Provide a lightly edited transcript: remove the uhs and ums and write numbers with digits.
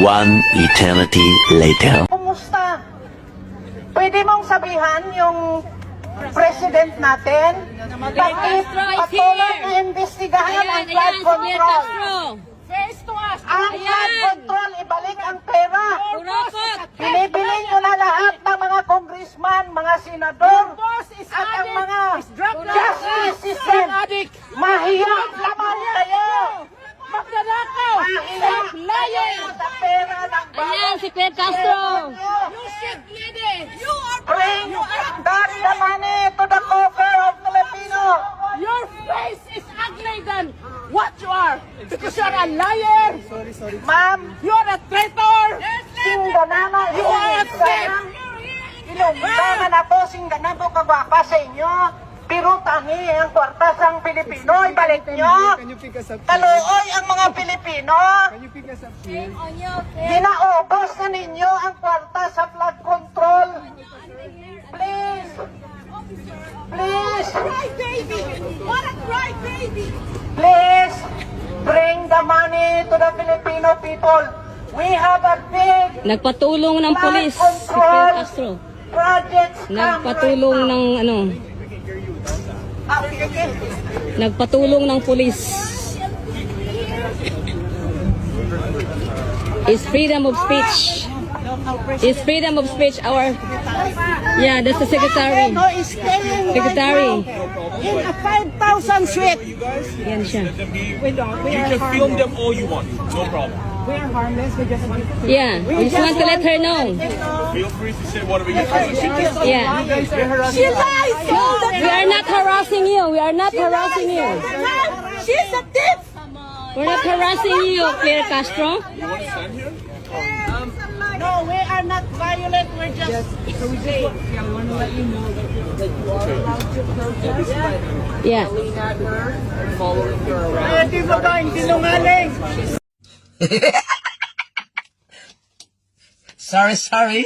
One eternity later. Kumusta? Pwede mong sabihan yung president natin? Bakit patuloy na imbestigahan ang flood control? Face to us! Ang flood control, ibalik ang pera. Binibili nyo na lahat ng mga congressman, mga senador, at ang mga justice system. Mahirap naman kayo! Magnanakaw! Mahirap kayo sa pera ng Ayan, si Fidel Castro. You sick lady! You are Bring back the money to the coffers of Filipino. Your face is ugly than what you are! Because you're a liar! Ma'am, You're a traitor! singganama, You are a thief! Ilunggangan ako, singganan ko kagwapa sa inyo. Pero tangi ang kwarta sang Pilipino, ibalik nyo. Kaluoy ang mga Pilipino. Ginaubos na ninyo ang kwarta sa flood control. Please. Please. Cry baby! What a cry baby! Please. Bring the money to the Filipino people. We have a big Nagpatulong ng flood pulis si Fidel control Castro. projects. Nagpatulong ng ano, nagpatulong ng pulis. Is freedom of speech. Is freedom of speech our... Yeah, that's the secretary. No, is staying Secretary. in a 5,000 suite. Yan siya. We don't. We You are can film harmless. them all you want, no problem. We are harmless. We just want to... Yeah, we just want to let her know. Feel free to say whatever you want. Yeah. She lies! We are not harassing you. We are not harassing you. She's a thief! We're not harassing you, Fidel Castro. You want to stand here? No, we are not violent. We're just saying. Yeah. Hindi mo ba hindi sinungaling? Sorry.